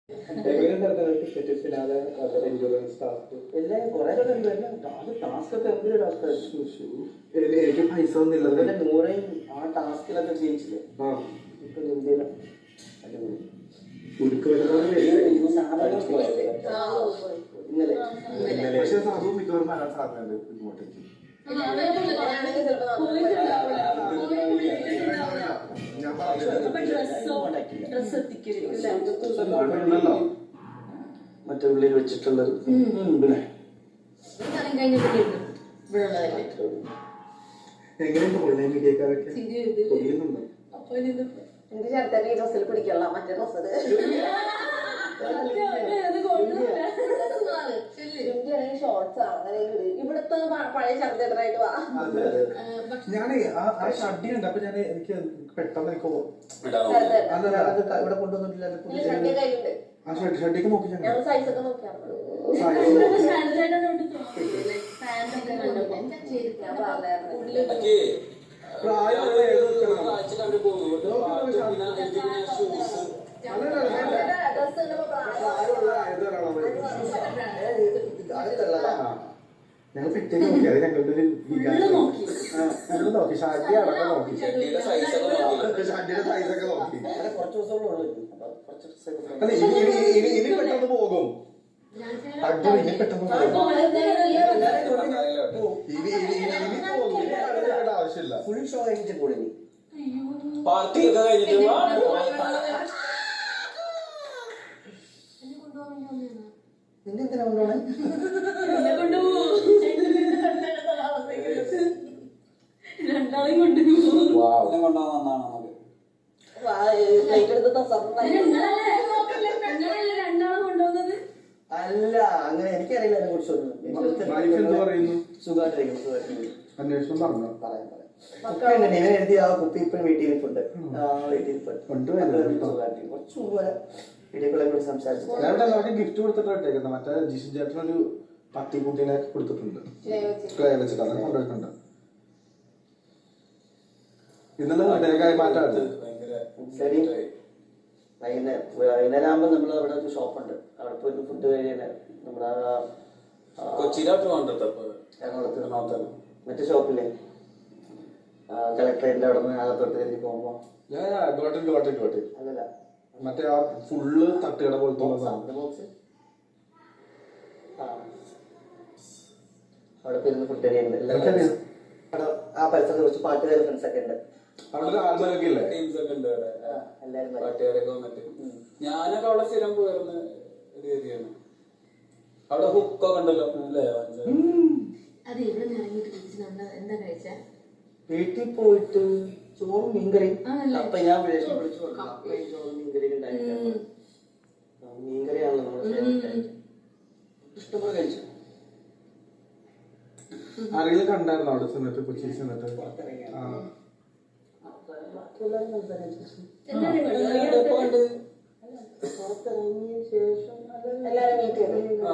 എല്ലാരും കുറെ ടാസ്ക് ഒക്കെ എന്തൊരു ടാസ്ക്. എനിക്ക് പൈസ ഒന്നുമില്ല. നൂറേയും ആ ടാസ്കിലൊക്കെ ജയിച്ചില്ലേ. ഇപ്പൊ ഇന്ത്യയിലും അടിപൊളി ഇന്നലെ. പക്ഷെ സാധു മിക്കവാറും വരാൻ സാധ്യതയുണ്ട് ഇങ്ങോട്ടേക്ക്. ഞാൻ പറഞ്ഞല്ലോ മറ്റേ ഉള്ളിൽ വെച്ചിട്ടുള്ളത്. പിന്നെ എങ്ങനെയുണ്ട് ഓൺലൈൻ മീഡിയക്കാരൊക്കെ പൊടിയുന്നുണ്ടോ? എന്റെ ചേർത്തന്നെ ഈ ഡ്രസ്സിൽ പിടിക്കല്ല, മറ്റേ ഡ്രസ്സ് ഷോർട്സ് ആണ്. ഇവിടുത്തെ പഴയ ശബ്ദമായിട്ട് വാ. ഞാനേ ആ ഷഡ്ഡി ഉണ്ട്. അപ്പൊ ഞാൻ എനിക്ക് പെട്ടെന്ന് എനിക്ക് ഇവിടെ കൊണ്ടുവന്നിട്ടില്ല. ആ ഷഡ്ഡിക്ക് നോക്കി ഞങ്ങൾ സൈസ് ഒക്കെ നോക്കിയായിരുന്നു. ഞങ്ങൾ പിറ്റേ നോക്കി. അത് ഞങ്ങളുടെ ഒരു ഫുള്ള് നോക്കി. ഷഡ്ഡി അടക്കം നോക്കി. ഷഡ്ഡിയുടെ സൈസൊക്കെ നോക്കി. കുറച്ച് ദിവസമുള്ളൂ. അല്ല ഇനി പെട്ടെന്ന് പോകും. ഇനി പെട്ടെന്ന് പോകും. ആവശ്യമില്ല. ഫുൾ ഷോ കഴിഞ്ഞിട്ട് കൂടെ പാർട്ടി ഒക്കെ കഴിഞ്ഞിട്ട് നിന്നെന്തിനാ കൊണ്ടുപോണേ? രണ്ടാളെയും കൊണ്ടുപോകും. കൊണ്ടുപോകാന്നാണ് നമുക്ക്. രണ്ടാളെ കൊണ്ടുപോകുന്നത് അല്ല, അങ്ങനെ എനിക്കറിയില്ല അതിനെ കുറിച്ചൊന്നും. സുഖമായിട്ടിരിക്കുന്നു. അന്വേഷണം പറഞ്ഞോ? പറയാം. ഇവൻ എഴുതിയ ആ കുപ്പി ഇപ്പഴും വീട്ടിലിരിപ്പുണ്ട്. കുറച്ചു മുമ്പ് വരെ വീഡിയോകളെ സംസാരിച്ചു. എല്ലാവർക്കും ഗിഫ്റ്റ് കൊടുത്തിട്ടാണ്. മറ്റേ ജിഷു ചേട്ടനൊരു പട്ടിക്കുട്ടീനെ കൊടുത്തിട്ടുണ്ട്. ക്ലേ വെച്ചിട്ട് അതൊക്കെ കൊണ്ടുപോയിട്ടുണ്ട്. ഇന്നലെ വീട്ടിലേക്കായി മാറ്റാണ്. വൈകുന്നേരം ആകുമ്പോ നമ്മള് അവിടെ ഒരു ഷോപ്പുണ്ട്. അവിടെ പോയിട്ട് ഫുഡ് കഴിയാൻ നമ്മുടെ എറണാകുളത്ത് മറ്റേ ഷോപ്പില്ലേ, കളക്ടറേറ്റിന്റെ അവിടെ നിന്ന് അകത്തോട്ട് കയറി പോകുമ്പോ അതല്ല മറ്റേ ആ ഫുള്ള് തട്ടുകട പോലത്തെ ബോക്സ് അവിടെ പോയിരുന്ന് ഫുഡ് കഴിയുന്നുണ്ട്. ആ പരിസരത്ത് കുറച്ച് പാട്ടുകാർ ഫ്രണ്ട്സ് ഒക്കെ ഉണ്ട്. പാട്ടുകാരൊക്കെ വന്നിട്ട് ഞാനൊക്കെ അവിടെ സ്ഥിരം പോയിരുന്ന ഒരു ഏരിയയാണ്. അവിടെ ഹുക്കൊക്കെ ഉണ്ടല്ലോ അല്ലേ? വീട്ടിൽ പോയിട്ട് ചോറും മീൻകറിയും. അപ്പൊ ഞാൻ വിളിച്ചു അപ്പയും ചോറും മീൻകറിയും ഉണ്ടായിരുന്നു. മീൻകറിയാണല്ലോ നമ്മുടെ ഫേവറേറ്റ്. ഇഷ്ടംപോലെ കഴിച്ചു. ആരെങ്കിലും കണ്ടായിരുന്നോ അവിടെ ചെന്നിട്ട്? കൊച്ചി ചെന്നിട്ട് പുറത്തിറങ്ങിയ ശേഷം എല്ലാരും മീറ്റ് ചെയ്തു.